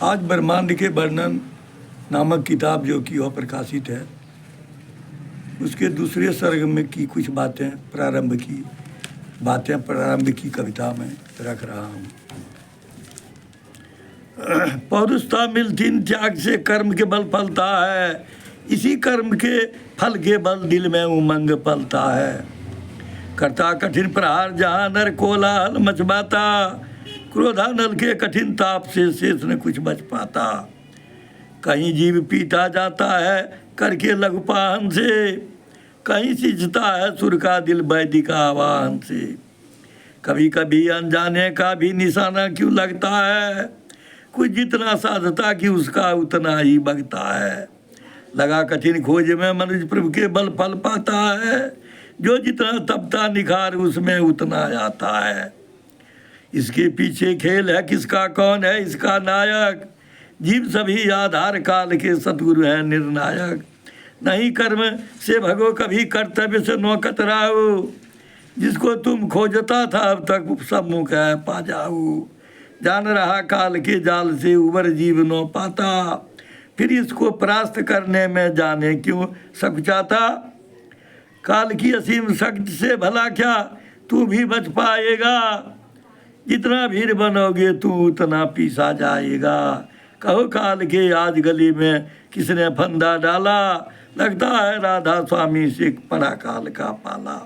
आज ब्रह्मांड के वर्णन नामक किताब जो कि वह प्रकाशित है, उसके दूसरे सर्ग में की कुछ बातें प्रारंभ की कविता में रख रहा हूँ। पौरुषता मिलती त्याग से कर्म के बल फलता है, इसी कर्म के फल के बल दिल में उमंग पलता है। करता कठिन प्रहार जहाँ नर कोलाहल मचबाता, क्रोधानल के कठिन ताप से शेष न कुछ बच पाता। कहीं जीव पीटा जाता है करके लघुपाहन से, कहीं सिंचता है सुर का दिल वैदिक आवाहन से। कभी कभी अनजाने का भी निशाना क्यों लगता है, कुछ जितना साधता कि उसका उतना ही बगता है। लगा कठिन खोज में मनुष्य प्रभु के बल फल पाता है, जो जितना तपता निखार उसमें उतना आता है। इसके पीछे खेल है किसका, कौन है इसका नायक, जीव सभी आधार काल के सतगुरु हैं निर्णायक। नहीं कर्म से भगो कभी कर्तव्य से नो कतराओ, जिसको तुम खोजता था अब तक सम्मुख है पा जाओ। जान रहा काल के जाल से उबर जीव नो पाता, फिर इसको परास्त करने में जाने क्यों सकुचाता। काल की असीम शक्ति से भला क्या तू भी बच पाएगा, जितना भीड़ बनोगे तू उतना पीसा जाएगा। कहो काल के आज गली में किसने फंदा डाला, लगता है राधा स्वामी से पड़ा काल का पाला।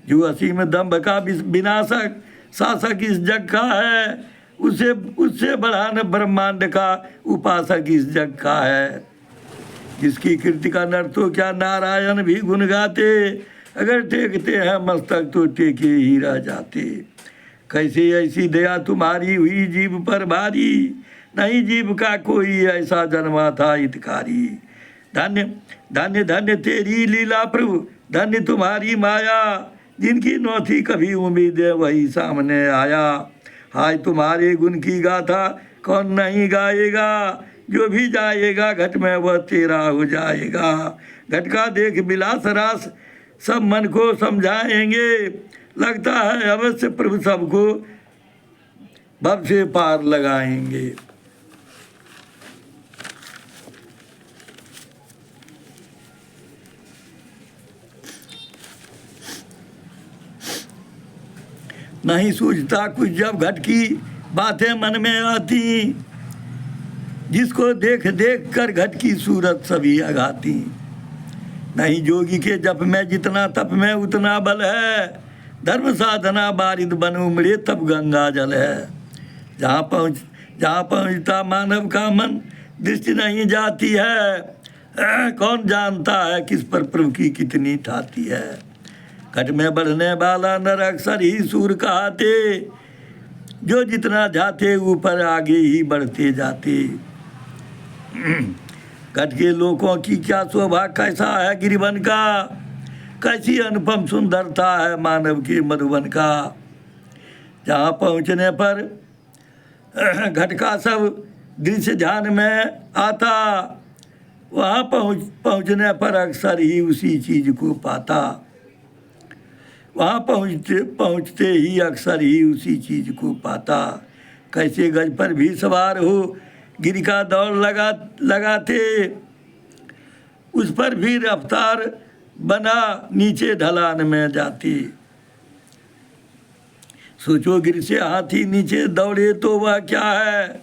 जो असीम दंभ का विनाशक शासक इस जग का है, उससे बढ़ान ब्रह्मांड का उपासक इस जग का है। जिसकी कीर्ति का नर तो क्या नारायण भी गुण गाते, अगर टेकते हैं मस्तक तो टेके ही रह जाते। कैसे ऐसी दया तुम्हारी हुई जीव पर भारी, नहीं जीव का कोई ऐसा जन्मा था हितकारी। धन्य धन्य धन्य तेरी लीला प्रभु, धन्य तुम्हारी माया, जिनकी न थी कभी उम्मीद वही सामने आया। हाय तुम्हारे गुण की गाथा कौन नहीं गाएगा, जो भी जाएगा घट में वह तेरा हो जाएगा। घट का देख विलास रास सब मन को समझाएंगे, लगता है अवश्य प्रभु सबको भव से पार लगाएंगे। नहीं सूझता कुछ जब घट की बातें मन में आती, जिसको देख देख कर घट की सूरत सभी अघाती। नहीं जोगी के जप में जितना तप में उतना बल है, धर्म साधना बारिद बन उमड़े तब गंगा जल है। जहाँ पहुँचता मानव का मन दृष्टि नहीं जाती है, कौन जानता है किस पर प्रभु की कितनी ठाती है। घट में बढ़ने वाला नर अक्सर ही सूर कहाते, जो जितना जाते ऊपर आगे ही बढ़ते जाते। घट के लोगों की क्या शोभा कैसा है गिरिवन का, कैसी अनुपम सुंदरता है मानव के मधुबन का। जहाँ पहुँचने पर घट का सब दृश्य ध्यान में आता, वहाँ पहुँचने पर अक्सर ही उसी चीज़ को पाता। वहाँ पहुँचते ही अक्सर ही उसी चीज़ को पाता। कैसे गज पर भी सवार हो गिर का दौड़ लगाते, उस पर भी रफ्तार बना नीचे ढलान में जाती। सोचो गिर से हाथी नीचे दौड़े तो वह क्या है,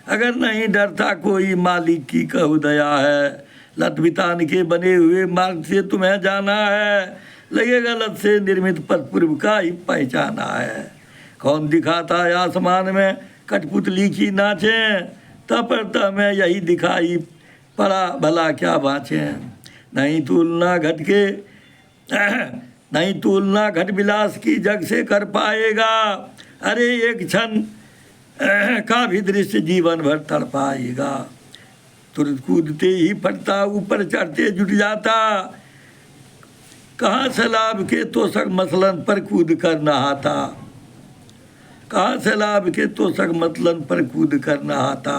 अगर नहीं डरता कोई मालिक की कहु दया है। लत बितान के बने हुए मार्ग से तुम्हें जाना है, लगेगा लत से निर्मित पथ पूर्व का ही पहचाना है। कौन दिखाता है आसमान में कठपुतली की नाचें, तब में यही दिखाई पड़ा भला क्या बाँचें। नहीं तुलना घट विलास की जग से कर पाएगा, अरे एक क्षण का भी दृश्य जीवन भर तड़ पाएगा। तुरंत कूदते ही फटता ऊपर चढ़ते जुट जाता, कहाँ से लाभ के तोषक मसलन पर कूद कर नहाता। कहाँ से लाभ के तोषक मसलन पर कूद कर नहाता।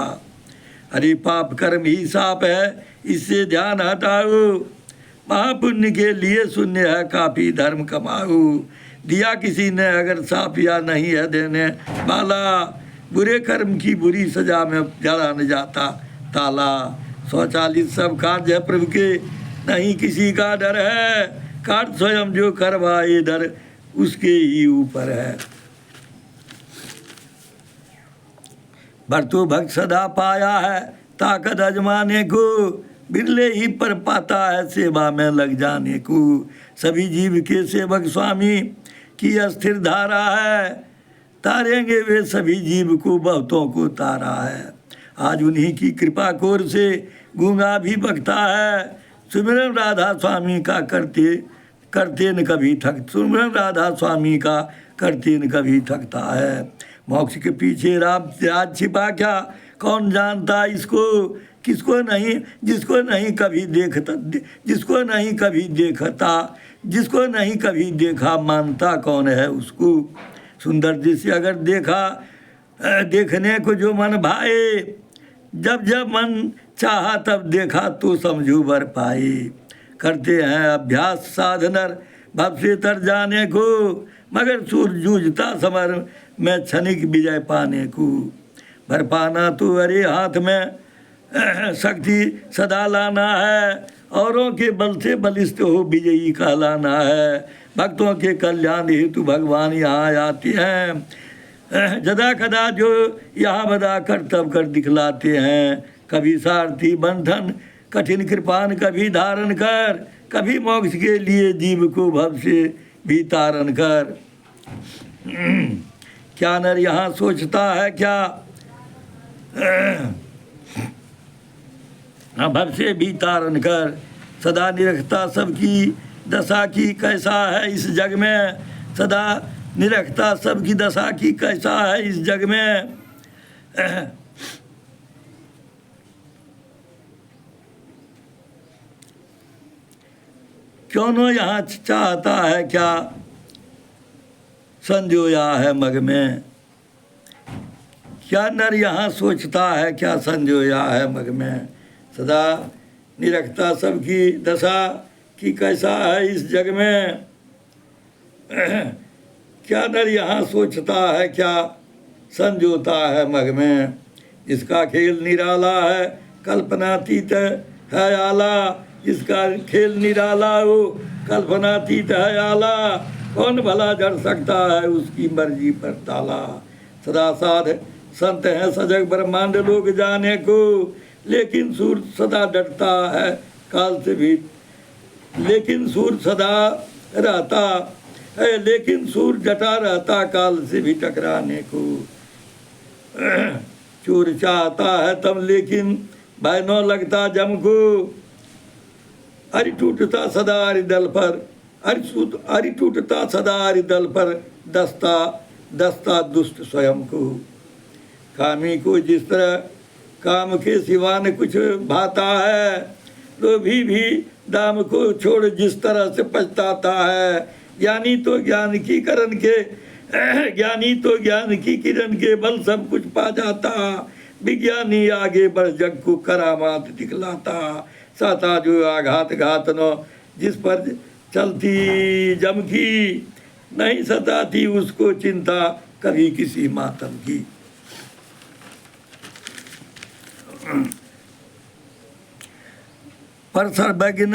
अरे पाप कर्म ही साप है इससे ध्यान हटाओ, महापुण्य के लिए शून्य है काफी धर्म कमाऊ। दिया किसी ने अगर साफ या नहीं है देने वाला, बुरे कर्म की बुरी सजा में जड़ा न जाता ताला। स्वचालित सब कार्य है प्रभु के, नहीं किसी का डर है। कार्य स्वयं जो करवाए डर उसके ही ऊपर है। भर्तु भक्त सदा पाया है ताकत अजमाने को, बिरले ही पर पाता है सेवा में लग जाने को। सभी जीव के सेवक स्वामी की अस्थिर धारा है, तारेंगे वे सभी जीव को बहुतों को तारा है। आज उन्हीं की कृपा कोर से गूंगा भी बकता है, सुमिरन राधा स्वामी का करते करते न कभी थक, सुमिरन राधा स्वामी का करते न कभी थकता है। मोक्ष के पीछे राज छिपा क्या कौन जानता इसको, किसको नहीं जिसको नहीं कभी देखता, जिसको नहीं कभी देखता, जिसको नहीं कभी देखा मानता कौन है उसको। सुंदर दृश्य अगर देखा देखने को जो मन भाए, जब जब मन चाहा तब देखा तो समझू बर पाए। करते हैं अभ्यास साधनर भव से तर जाने को, मगर सूर जूझता समर में क्षणिक विजय पाने को। भर पाना तो अरे हाथ में शक्ति सदा लाना है, औरों के बल से बलिष्ठ हो विजयी कहलाना है। भक्तों के कल्याण हेतु भगवान यहाँ आते हैं, जदा कदा जो यहाँ बदा कर तब कर दिखलाते हैं। कभी सारथी बंधन कठिन कृपान कभी धारण कर, कभी मोक्ष के लिए जीव को भव से भी तारण कर। क्या नर यहाँ सोचता है क्या भव से भी तारण कर, सदा निरखता सबकी दशा की कैसा है इस जग में, सदा निरखता सबकी दशा की कैसा है इस जग में। क्यों न यहाँ चाहता है क्या संजोया है मग में, क्या नर यहाँ सोचता है क्या संजोया है मग में। सदा निरखता सबकी दशा कि कैसा है इस जग में, क्या नर यहाँ सोचता है क्या संजोता है मग में। जिसका खेल निराला है कल्पनातीत है आला, जिसका खेल निराला हो कल्पनातीत है आला। कौन भला जड़ सकता है उसकी मर्जी पर ताला। सदा साध संत हैं सजग ब्रह्मांड लोग जाने को, लेकिन सूर सदा डरता है काल से भी, लेकिन सूर सदा रहता है, लेकिन सूर डटा रहता काल से भी टकराने को। चोर चाहता है तब लेकिन भय न लगता जम को, अरि टूटता सदा अरि दल पर, अरि टूटता सदा अरि दल पर, दस्ता दस्ता दुष्ट स्वयं को। कामी को जिस तरह काम के सिवा न कुछ भाता है, लोभी भी दाम को छोड़ जिस तरह से पछताता है। ज्ञानी तो ज्ञान की किरण के ज्ञानी तो ज्ञान की किरण के बल सब कुछ पा जाता, विज्ञानी आगे बढ़ जग को करामात दिखलाता। साता जो आघात घात न जिस पर चलती जम की, नहीं सताती उसको चिंता कभी किसी मातम की। पर सर्वज्ञ